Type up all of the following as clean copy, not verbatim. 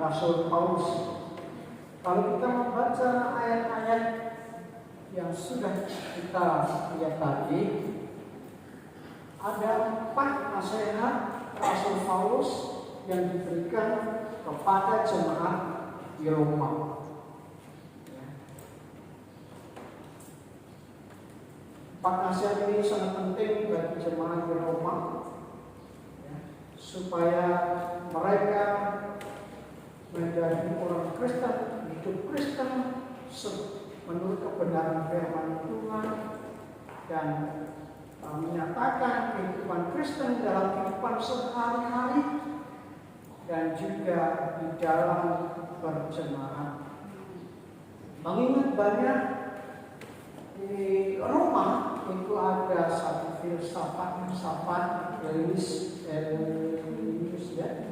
Rasul Paulus. Kalau kita membaca ayat-ayat yang sudah kita lihat tadi, ada 4 nasihat Rasul Paulus yang diberikan kepada jemaat di Roma. Empat nasihat ini sangat penting bagi jemaat di Roma, supaya mereka menjadi orang Kristen, hidup Kristen menurut kebenaran firman Tuhan, dan menyatakan kehidupan Kristen dalam kehidupan sehari-hari dan juga di dalam berjemaat. Mengingat banyak di Roma itu ada satu filsafat religius ya.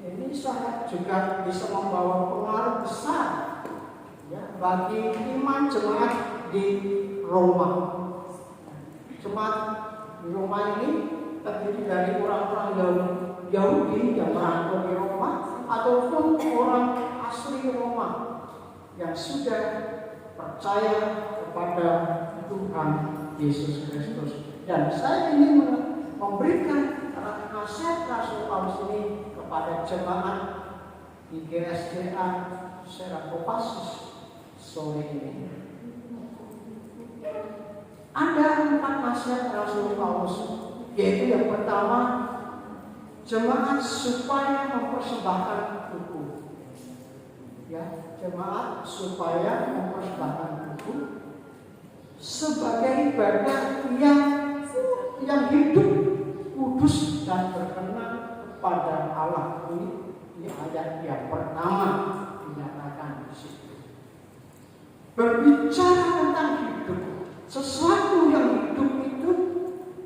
Ini sangat juga bisa membawa pengaruh besar ya, bagi iman jemaat di Roma. Jemaat di Roma ini terdiri dari orang-orang Yahudi yang merantau di Roma ataupun orang asli Roma yang sudah percaya kepada Tuhan Yesus Kristus. Dan saya ingin memberikan nasihat Rasul Paulus ini kepada jemaat di GSDA Serakopasus sore ini. Ada 4 nasihat Rasul Paulus, yaitu yang pertama, jemaat supaya mempersembahkan tubuh. Ya, jemaat supaya mempersembahkan tubuh sebagai ibadah yang hidup, kudus dan berkenan pada Allah. Ini ayat yang pertama dinyatakan di situ. Berbicara tentang hidup, sesuatu yang hidup itu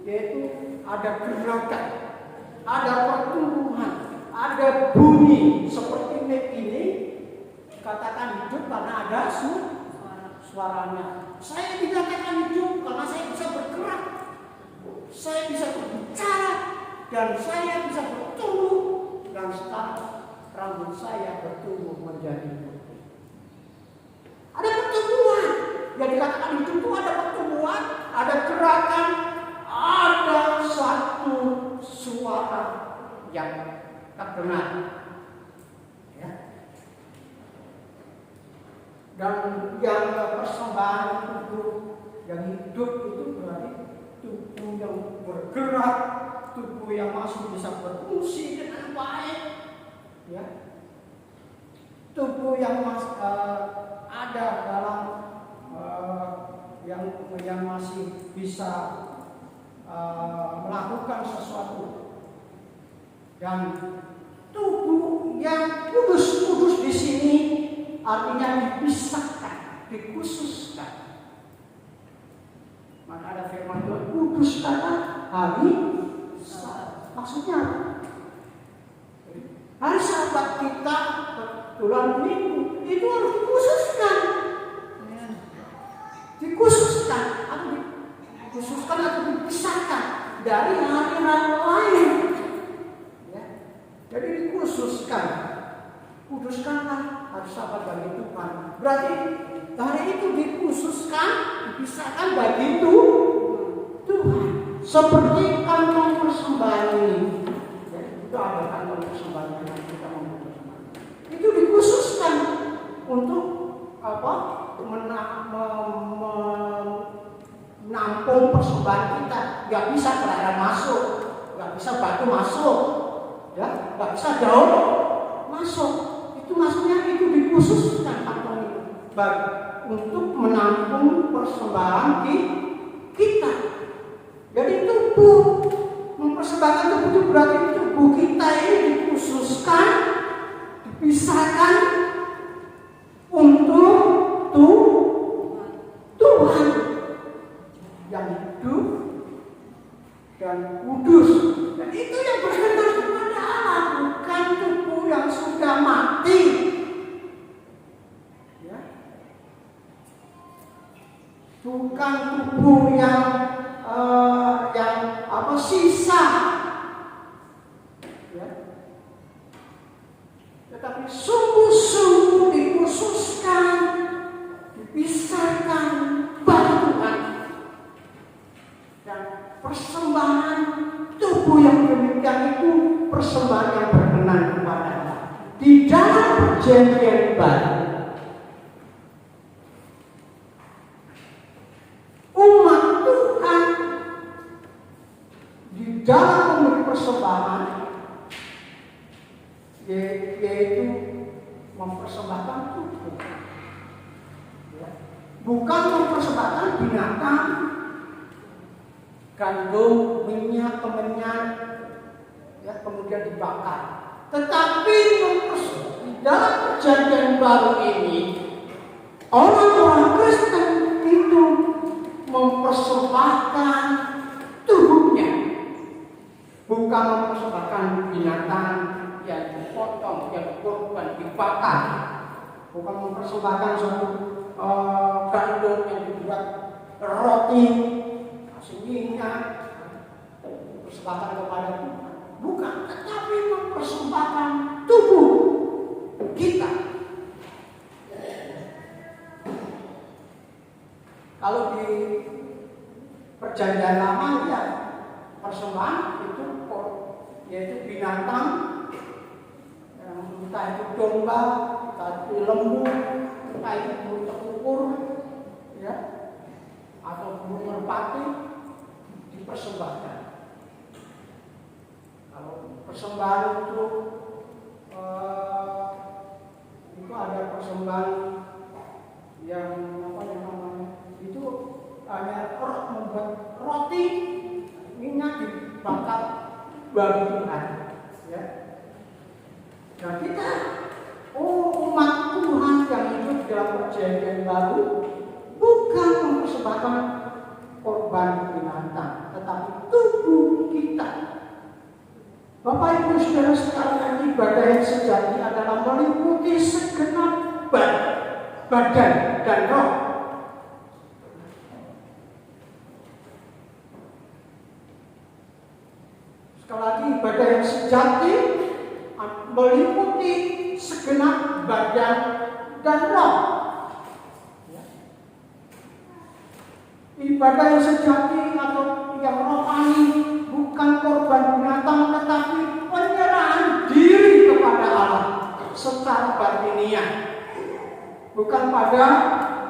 yaitu ada gerakan, ada pertumbuhan, ada bunyi seperti ini. Katakan hidup karena ada suaranya. Saya dikatakan hidup karena saya bisa bergerak, saya bisa berbicara, dan saya bisa bertumbuh. Dan sekarang rambut saya bertumbuh menjadi putih. Ada pertumbuhan. Yang dikatakan hidup itu ada pertumbuhan, ada gerakan, ada satu suara yang terdengar. Ya. Dan yang persembahan tubuh yang hidup itu berarti tubuh yang bergerak, tubuh yang masih bisa berfungsi dengan baik, ya. Tubuh yang ada dalam yang masih bisa melakukan sesuatu, dan tubuh yang kudus di sini artinya dipisahkan, dikhususkan. Maka ada firman Tuhan, kudus karena hari Sabat. Maksudnya hari Sabat kita bulan Minggu itu harus dikhususkan. Dikhususkan atau dipisahkan dari hari-hari lain. Ya. Jadi dikhususkan. Kuduskanlah hari Sabat bagi Tuhan. Berarti hari itu dikhususkan, dipisahkan bagi Tuhan. Seperti kantong persembahan ini. Ya, itu ada kantong persembahan yang kita membutuhkan. Itu dikhususkan untuk apa? Menampung persembahan kita. Gak bisa kelihatan masuk, gak bisa batu masuk, ya, gak bisa daun masuk. Itu maksudnya itu dikhususkan kantong itu untuk menampung persembahan kita. Jadi tubuh, mempersembahkan tubuh itu berarti tubuh kita ini dikhususkan, dipisahkan untuk Tuhan yang hidup dan kudus. Dan itu yang berkenan kepada Allah, bukan tubuh yang sudah mati. Ya. Bukan tubuh yang sisa. Ya. Tetapi sungguh-sungguh dikhususkan, dipisahkan bagi Tuhan. Dan persembahan tubuh yang demikian itu persembahan yang berkenan kepada Allah. Di dalam perjanjian baru, umat Tuhan di dalam memberi persembahan, yaitu mempersembahkan tubuh, bukan mempersembahkan binatang, gandum, minyak, kemenyan, ya, kemudian dibakar. Tetapi di dalam perjanjian baru ini, orang-orang Kristen itu mempersembahkan tubuhnya, bukan mempersembahkan binatang yang dipotong, yang dikorban, dibakar, bukan mempersembahkan suatu gandum yang dibuat roti, kasih minyak, persembahkan kepada Tuhan, bukan, tetapi mempersembahkan tubuh kita. Kalau di perjanjian lama ya persembahan itu yaitu binatang, entah itu domba, entah itu lembu, entah itu burung tekukur, ya, atau burung merpati dipersembahkan. Kalau persembahan itu ada persembahan yang apa namanya itu hanya membuat roti, minyak dibakar bagi Tuhan, ya. Nah kita, umat Tuhan yang hidup dalam perjanjian baru, bukan mempersembahkan korban binatang, tetapi tubuh kita. Bapak Ibu Saudara sekalian, ibadah yang sejati adalah meliputi segenap badan dan roh. Sekali lagi, ibadah yang sejati meliputi segenap badan dan roh. Ibadah yang sejati atau yang rohani bukan korban binatang, tetapi penyerahan diri kepada Allah secara batiniah, bukan pada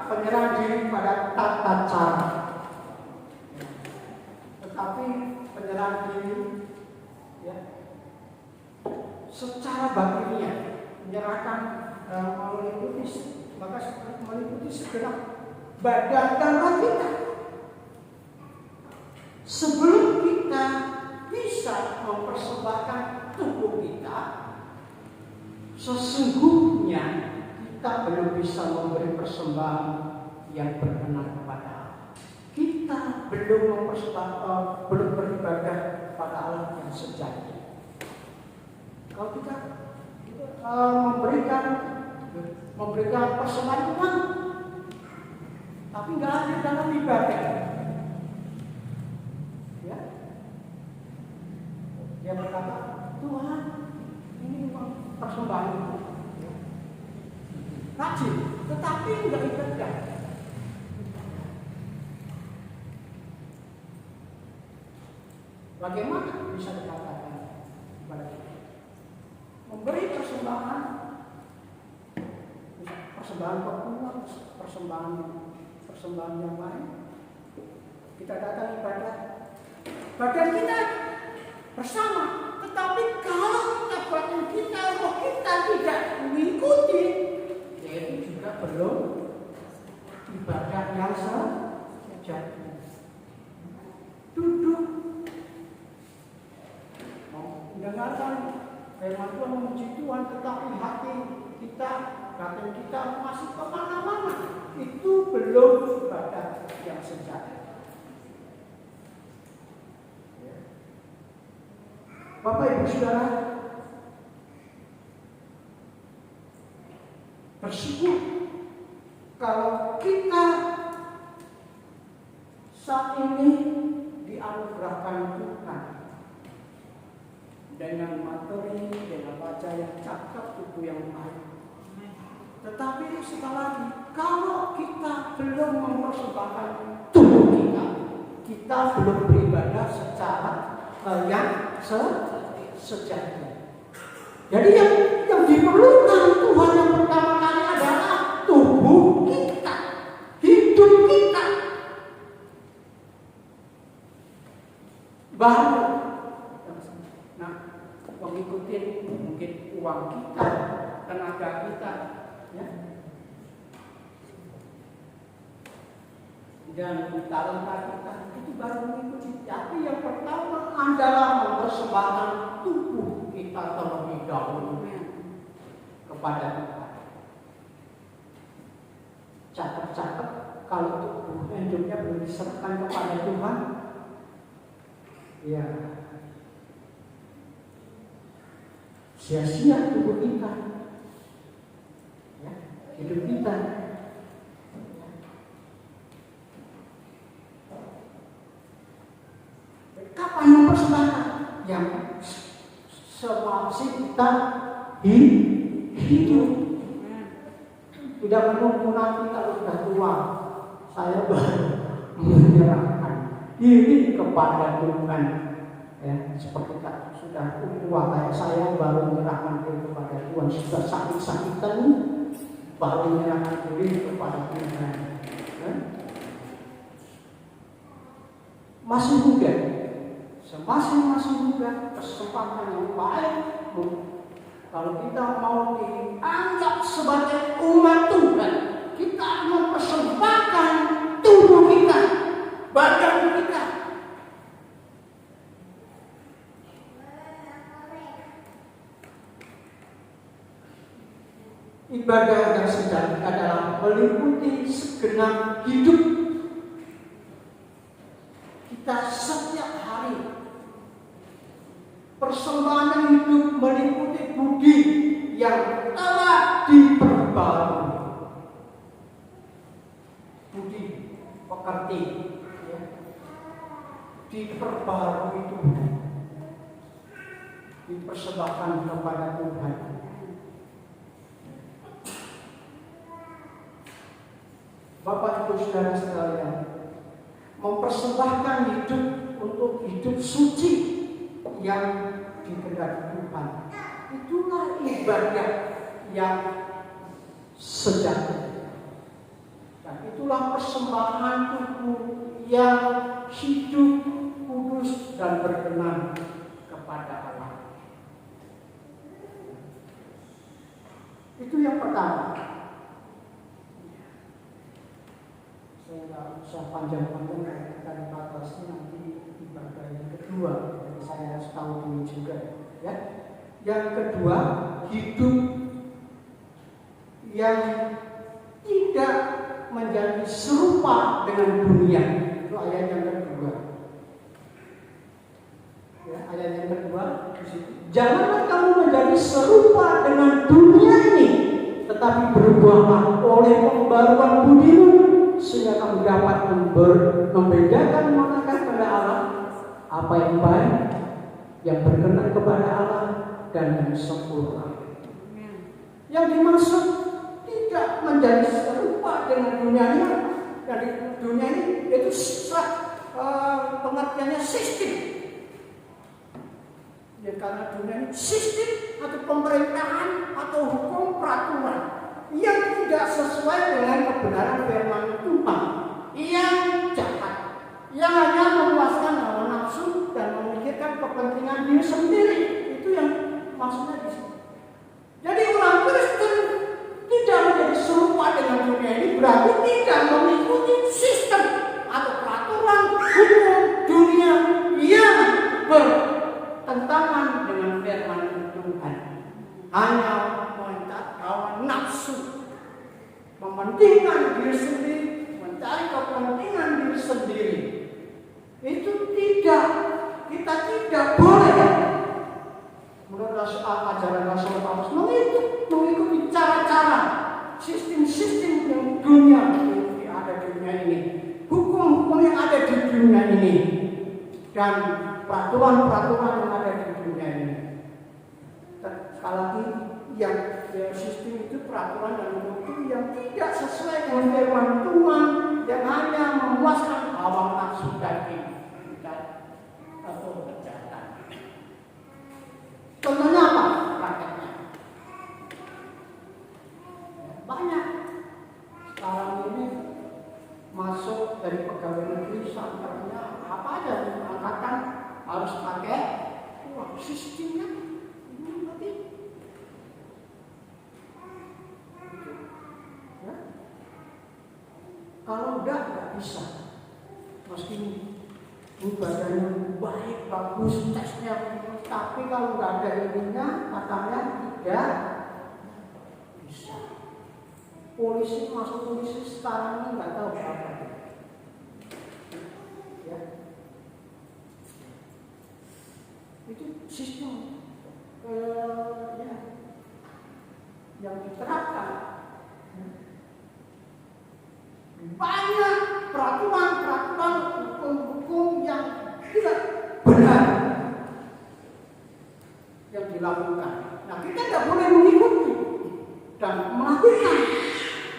penyerahan diri pada tata cara, tetapi penyerahan diri, ya, secara batiniah, menyerahkan meliputi segenap badan dan roh kita. Sebelum kita bisa mempersembahkan tubuh kita, sesungguhnya kita belum bisa memberi persembahan yang berkenan kepada Allah. Kita belum beribadah kepada Allah yang sejati. Kalau kita memberikan persembahan Tuhan, tapi nggak ada dalam ibadah, ya, dia berkata, Tuhan, ini persembahan itu, rajin, tetapi nggak ibadah. Bagaimana bisa dikatakan kepada kita? Memberi persembahan perempuan, persembahan yang lain, kita datang ibadah, badan kita bersama, tetapi kalau kita badan kita, roh kita tidak mengikuti, yaitu juga belum ibadah yang sejati. Duduk mendengarkan firman Tuhan, memuji Tuhan, tetapi hati kita, batin kita masih kemana-mana, itu belum ibadah yang sejati. Bapak Ibu Saudara, bersyukur kalau kita saat ini dianugerahkan Tuhan dengan materi, dengan wajah yang cakep, tubuh yang baik. Tetapi sekali lagi, kalau kita belum mempersembahkan tubuh kita, kita belum beribadah secara yang sejati. Jadi yang diperlukan Tuhan yang pertama kali adalah tubuh kita, hidup kita. Baru, nah, mengikuti mungkin uang kita, tenaga kita, ya, dan talenta kita, itu baru mengikuti. Tapi yang pertama adalah mempersembahkan tubuh kita terlebih dahulu kepada Tuhan. Cakep-cakep kalau tubuh hidupnya belum diserahkan kepada Tuhan, ya sia-sia tubuh kita, ya, hidup kita. Kapan mempersembahkan? Yang semasih kita hidup. Tidak menunggu nanti kalau sudah tua, saya baru menyerahkan diri kepada Tuhan. Ya, seperti sudah tua kayak saya baru menyerahkan diri kepada Tuhan. Sudah sakit-sakitan baru menyerahkan diri kepada Tuhan. Ya. Masih muda. Semasih muda, kesempatan yang baik. Kalau kita mau dianggap sebagai umat Tuhan, kita mempersembahkan tubuh kita, badan kita. Ibadah yang sejati adalah meliputi segenap hidup kita setiap hari. Persembahan hidup meliputi budi yang telah diperbarui. Budi pekerti, ya, diperbarui itu budi, dipersembahkan kepada Tuhan. Bapak Ibu Saudara sekalian, mempersembahkan hidup untuk hidup suci yang dikehendaki Tuhan, itulah ibadah yang sejati. Dan itulah persembahan tubuh yang hidup, kudus dan berkenan kepada Allah. Itu yang pertama. Saya tidak usah panjang-panjang dari batasnya, nanti ibadah yang kedua. Jadi saya harus tahu dulu juga, ya. Yang kedua, hidup yang tidak menjadi serupa dengan dunia. Itu ayat yang kedua. Ya, ayat yang kedua. Janganlah kamu menjadi serupa dengan dunia ini, tetapi berubahlah oleh pembaruan budimu, sehingga kamu dapat membedakan manakah kepada Allah apa yang baik, yang berkenan kepada Allah, dan yang sempurna. Yang dimaksud tidak menjadi serupa dengan dunia ini. Dari dunia ini itu pengertiannya sistem. Ya, karena dunia ini sistem atau pemerintahan atau hukum peraturan yang tidak sesuai dengan kebenaran firman Tuhan, yang jahat, yang hanya memuaskan hawa nafsu dan memikirkan kepentingan diri sendiri. Itu yang maksudnya di sini. Jadi orang Kristen tidak menjadi serupa dengan dunia ini berarti tidak mengikuti sistem atau peraturan hukum dunia yang bertentangan dengan firman Tuhan. Hanya hawa nafsu, mementingkan diri sendiri, mencari kepentingan diri sendiri. Itu tidak, kita tidak boleh menurut ajaran Rasul Paulus mengikuti cara-cara sistem-sistem yang dunia yang ada di dunia ini, hukum-hukum yang ada di dunia ini, dan peraturan-peraturan yang ada di dunia ini. sekali lagi yang sistem itu peraturan dan hukum itu yang tidak sesuai dengan firman Tuhan, yang hanya memuaskan hawa nafsu daging atau kejahatan. Contohnya apa? Prakteknya banyak sekarang ini masuk dari pegawai negeri sampai apa aja angkatan harus pakai sistemnya ini berarti ya. Kalau udah nggak bisa, meski badannya baik bagus tesnya, tapi kalau nggak ada ininya katanya tidak bisa. Polisi masuk polisi sekarang ini nggak tahu berapa ya. Itu sistem ya, yang diterapkan. Banyak peraturan hukum-hukum yang tidak benar yang dilakukan. Nah, kita tidak boleh mengikuti dan melakukan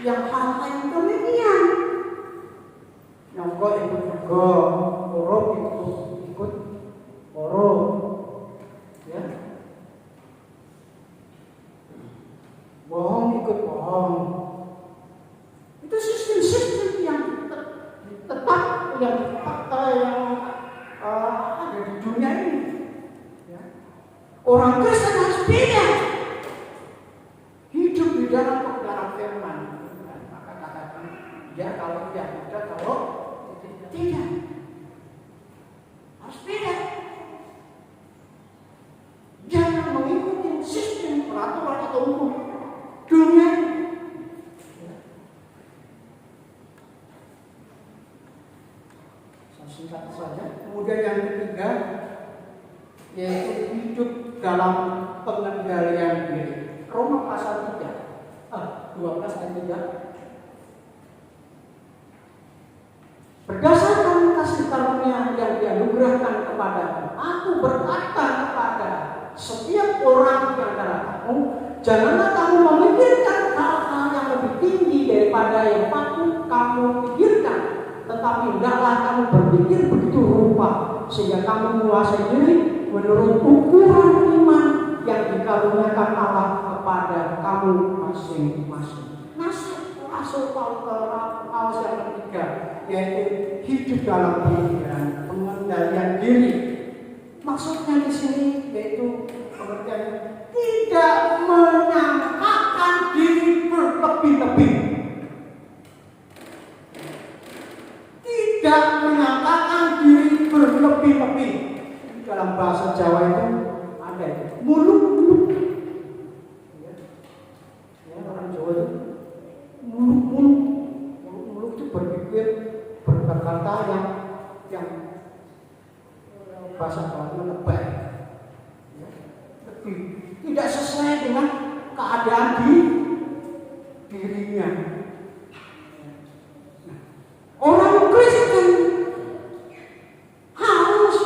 yang hal-hal yang demikian. Yang kok ikut korup ikut korup. Ya. Bohong ikut bohong. Itu sistem-sistem yang tetap yang ada di dunia ini. Ya. Orang Kristen harus beda, hidup di dalam kebenaran firman. Maka katakan ya kalau tidak ada, kalau tidak harus beda. Jangan mengikuti sistem peraturan atau hukum dunia ini. Singkat saja. Kemudian yang ketiga yaitu hidup dalam pengendalian diri. Roma pasal 12 ayat 3. Berdasarkan kasih karunia yang dianugerahkan kepadamu, aku berkata kepada setiap orang di antara kamu, janganlah kamu memikirkan hal-hal yang lebih tinggi daripada yang patut kamu pikirkan, tetapi hendaklah kamu berpikir begitu rupa sehingga kamu menguasai diri menurut ukuran iman yang dikaruniakan Allah kepada kamu masing-masing. Masuk Paulus yang ketiga, yaitu hidup dalam pengendalian diri. Maksudnya di sini yaitu pengertian tidak menyangkakan diri berlebih-lebih. Tidak menyatakan diri berlebih-lebih. Dalam bahasa Jawa itu ada muluk-muluk. Ya, orang Jawa itu muluk-muluk itu berpikir berkata yang bahasa Jawa lebay. Ya, tidak sesuai dengan keadaan di dirinya. Orang Kristen harus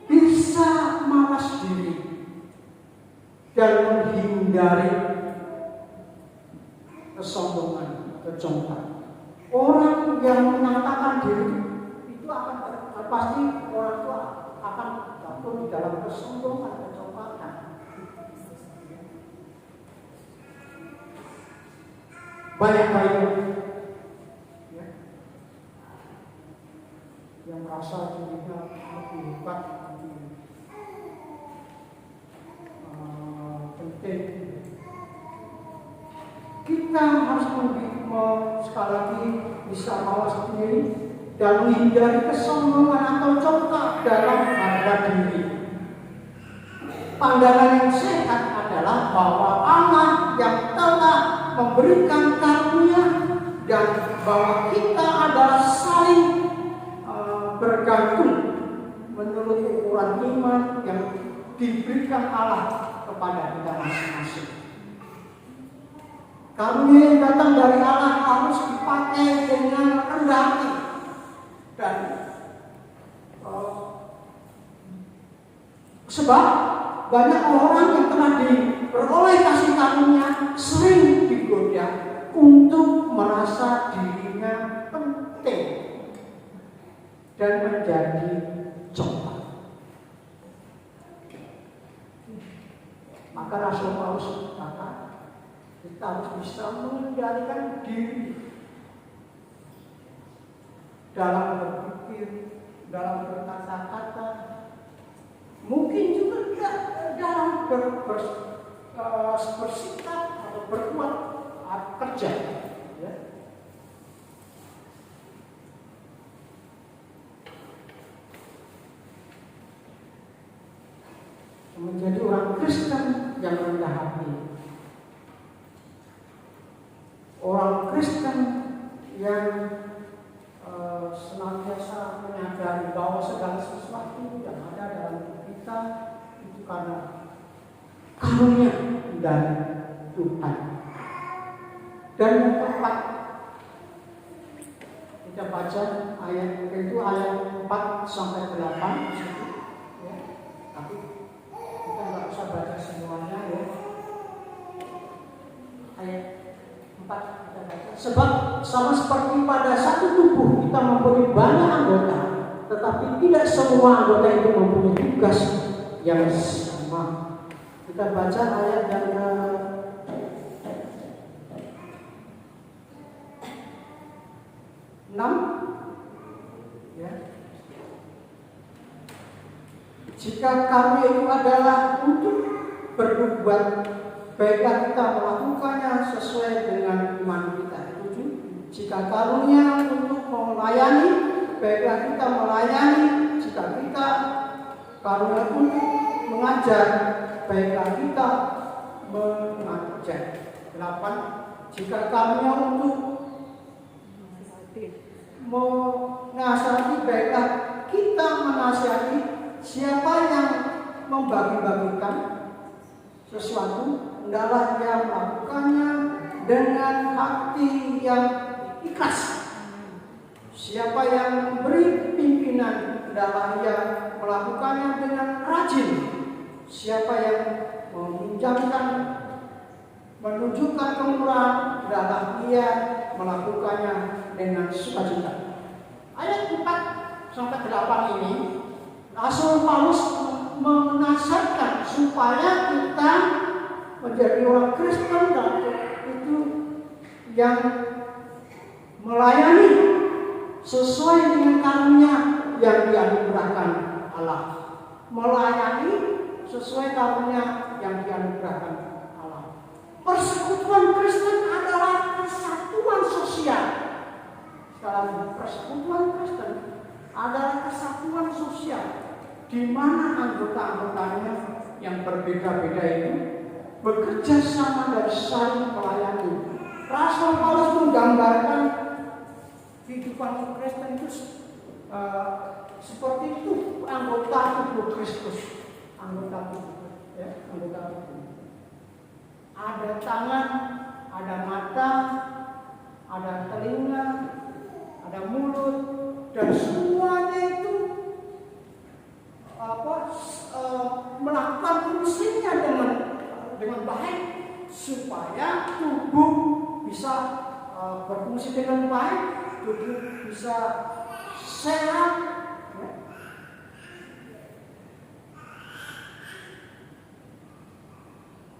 bisa mawas diri dan menghindari kesombongan, kecongkakan. Orang yang menyatakan diri itu akan pasti orang tua akan jatuh di dalam kesombongan, kecongkakan. Banyak ya, yang merasa dirinya lebih hebat, lebih penting. Kita harus sekali lagi bisa mawas diri dan menghindari kesombongan atau congkak dalam harga diri. Pandangan yang sehat adalah bahwa Allah yang telah memberikan karunia dan bahwa kita adalah saling bergantung menurut ukuran iman yang diberikan Allah kepada kita masing-masing. Karunia yang datang dari Allah harus dipakai dengan rendah hati dan sebab banyak orang yang telah diperoleh kasih karunia sering digoda untuk merasa dirinya penting dan menjadi coba. Maka Rasul Paulus berkata, kita harus bisa mengendalikan diri dalam berpikir, dalam berkata-kata, mungkin juga dalam bersikap atau berbuat kerja. Ya. Menjadi orang Kristen yang rendah hati, orang Kristen yang senantiasa menyadari bahwa segala sesuatu yang ada dalam kita itu karena karunia dari Tuhan. Dan yang keempat, kita baca ayat itu ayat 4 sampai 8 di situ. Ya. Tapi kita nggak usah baca semuanya ya. Ayat 4 kita baca. Sebab sama seperti pada satu tubuh kita mempunyai banyak anggota, tetapi tidak semua anggota itu mempunyai tugas yang sama. Kita baca ayat yang ke-6 ya. Jika kami itu adalah untuk berbuat, baiklah kita melakukannya sesuai dengan iman kita. Jika karunia untuk melayani, baiklah kita melayani. Jika kita karunia untuk mengajar, baiklah kita mengajar. 8. Jika karunia untuk menasihati, baiklah kita menasihati. Siapa yang membagi-bagikan sesuatu, hendaklah ia melakukannya dengan hati yang ikhlas. Siapa yang memberi pimpinan, hendaklah ia melakukannya dengan rajin. Siapa yang meminjamkan, menunjukkan kemurahan, hendaklah ia melakukannya dengan sukacita. Ayat 4 sampai 8 ini Rasul Paulus menasihatkan supaya kita menjadi orang Kristen dan itu yang melayani sesuai dengan karunia yang dianugerahkan Allah. Melayani sesuai karunia yang dianugerahkan Allah. Persekutuan Kristen adalah kesatuan sosial. Sekali, persekutuan Kristen adalah kesatuan sosial di mana anggota-anggotanya yang berbeda-beda itu bekerja sama dan saling melayani. Rasul Paulus menggambarkan kehidupan Kristen itu seperti itu, anggota tubuh Kristus, anggota tubuh, ya, anggota tubuh. Ada tangan, ada mata, ada telinga, ada mulut, dan semuanya itu melakukan fungsinya dengan baik supaya tubuh bisa berfungsi dengan baik, tubuh bisa sehat. Ya.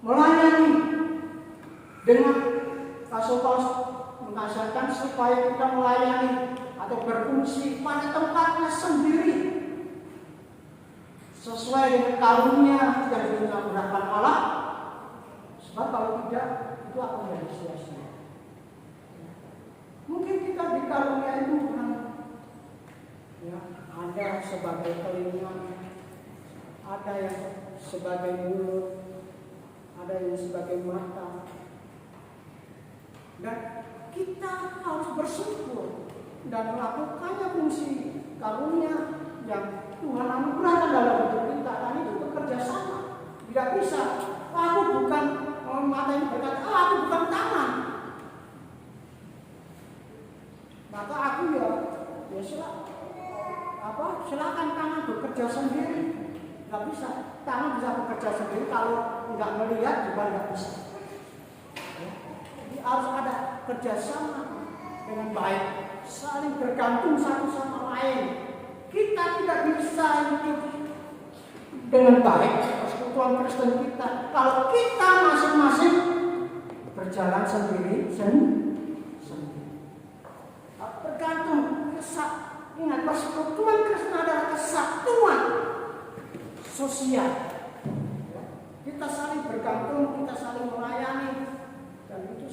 Melayani dengan Rasul Paulus menasihatkan supaya kita melayani atau berfungsi pada tempatnya sendiri sesuai dengan karunia yang dianugerahkan Allah. Sebab kalau tidak, itu akan menjadi sia-sia. Mungkin kita di karunia itu ya, ada sebagai telinga, ada yang sebagai mulut, ada yang sebagai mata. Dan kita harus bersyukur dan melakukannya fungsi karunia yang Tuhan anugerahkan dalam hidup kita, dan itu bekerja sama. Tidak bisa, aku bukan mata ini berkata, aku bukan tangan. Maka aku ya silakan tangan bekerja sendiri. Tidak bisa, tangan bisa bekerja nggak melihat juga nggak bisa. Jadi harus ada kerjasama dengan baik, saling bergantung satu sama lain. Kita tidak bisa hidup dengan baik persekutuan Kristen kita kalau kita masing-masing berjalan sendiri. Bergantung ingat, persekutuan Kristen adalah kesatuan sosial. Kita saling bergantung, kita saling melayani, dan itu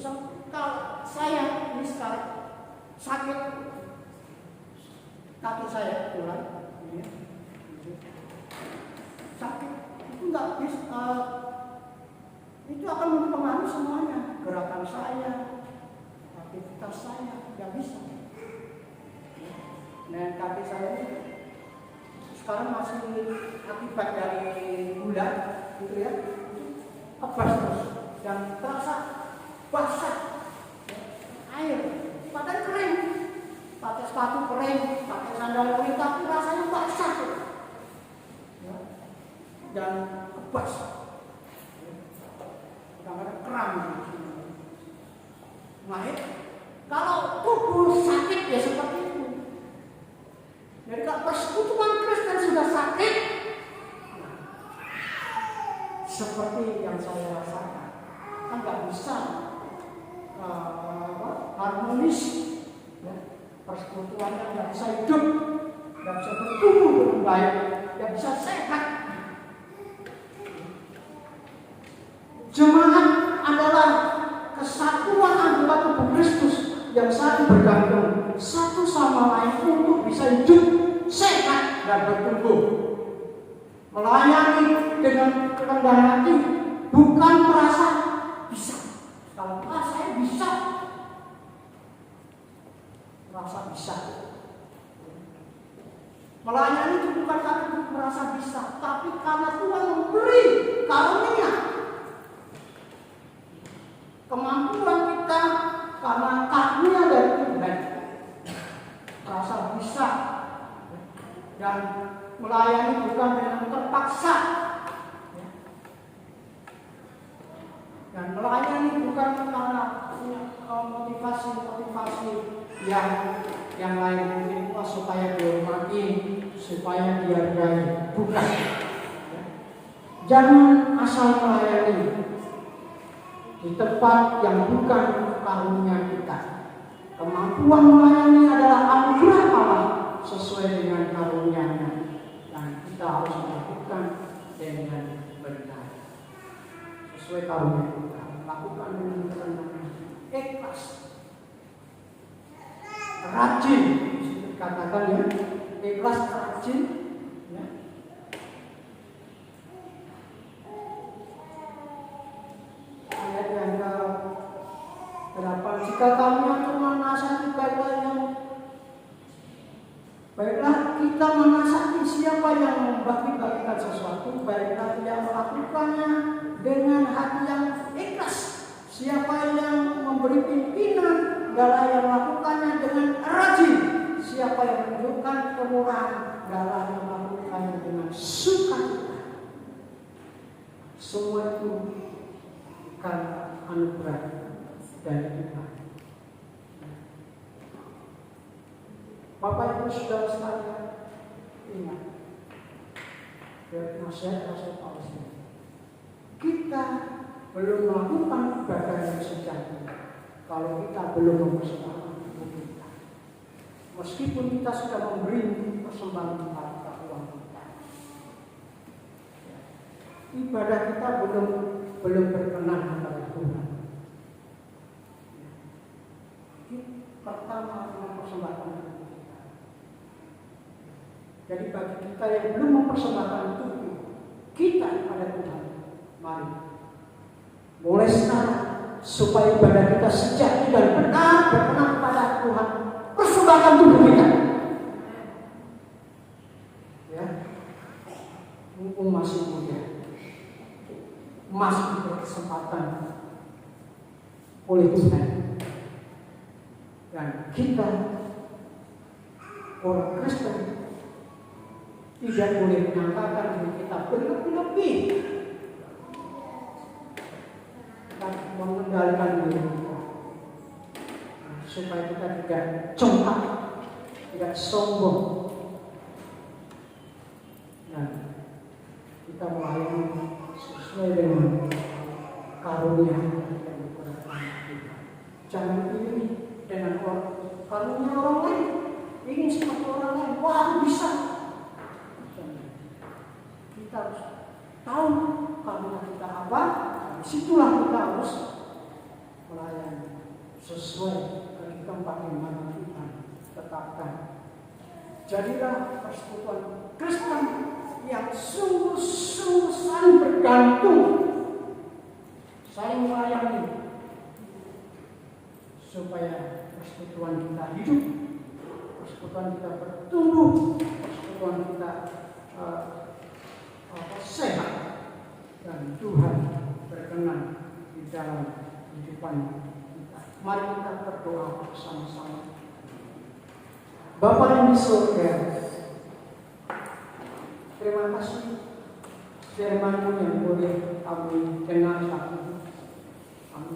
kalau saya ini sekarang sakit kaki saya pulang, sakit itu nggak bisa, itu akan mempengaruhi semuanya, gerakan saya, aktivitas saya, nggak bisa. Nah, kaki saya sekarang masih akibat dari gula, gitu ya, kebas terus dan terasa basah, air, padahal kering, pakai sepatu kering, pakai sandal kering, tapi rasanya basah, ya. Dan kebas, kadang-kadang kram. Nah, kalau tubuh sakit ya seperti itu. Jadi kalau persekutuan Kristen sudah sakit, seperti yang saya rasakan, kan nggak bisa harmonis, ya. Persekutuannya nggak bisa hidup, nggak bisa bertumbuh dengan baik, nggak bisa sehat. Jemaat adalah kesatuan anggota tubuh Kristus yang saling bergantung satu sama lain untuk bisa hidup sehat dan bertumbuh. Melayani dengan kerendahan hati, bukan merasa bisa. Kalau saya bisa, merasa bisa. Melayani itu bukan karena merasa bisa, tapi karena Tuhan memberi karunia. Kemampuan kita karena karunia dari Tuhan. Merasa bisa dan melayani bukan dengan terpaksa, dan melayani bukan karena motivasi yang lain, mungkin supaya dihormati, supaya dihargai, bukan. Jangan asal melayani di tempat yang bukan karunia kita. Kemampuan melayani adalah anugerah Allah sesuai dengan karunia-Nya, dan kita harus melakukan dengan benar sesuai karunia kita. Lakukan dengan kerendahan, ikhlas, rajin, dikatakan ya, ikhlas, rajin, ya. Ayat yang ke-8, jika kamu yang menasihati baiklah kita menasihati siapa yang membagi-bagikan sesuatu, baiklah dia melakukannya dengan hati yang ikhlas. Siapa yang memberi pimpinan, hendaklah yang melakukannya dengan rajin. Siapa yang menunjukkan kemurahan, hendaklah yang melakukannya dengan sukacita. Semua itu karena anugerah dari Tuhan. Bapak Ibu Saudara sekalian, ingat dari nasihat Rasul Paulus, kita belum melakukan ibadah yang sejati kalau kita belum mempersembahkan tubuh kita. Meskipun kita sudah memberi persembahan kita, uang kita, ibadah kita belum berkenan kepada Tuhan. Pertama mempersembahkan tubuh kita. Jadi bagi kita yang belum mempersembahkan tubuh kita kepada Tuhan, mari mulai sekarang supaya ibadah kita sejati dan benar berkenan kepada Tuhan, persembahkan tubuh kita. Ya, mumpung masih muda, masih berkesempatan oleh Tuhan. Dan kita orang Kristen tidak boleh menyangkakan diri kita berlebih-lebih dan mengendalikan diri kita. Supaya kita tidak congkak, tidak sombong, dan kita melayani sesuai dengan karunia yang diperlukan kita. Jangan iri dengan karunia orang lain, ingin seperti orang lain. Wah, bisa. Kita harus tahu karunia kita apa. Disitulah kita harus melayani sesuai dari tempat yang mana kita tetapkan. Jadilah persekutuan Kristen yang sungguh-sungguh saling bergantung, saling melayani, supaya persekutuan kita hidup, persekutuan kita bertumbuh, persekutuan kita sehat, dan Tuhan berkenan di dalam kehidupan kita. Mari kita berdoa bersama-sama. Bapa yang di surga, terima kasih firman-Mu yang boleh kami dengar saat ini.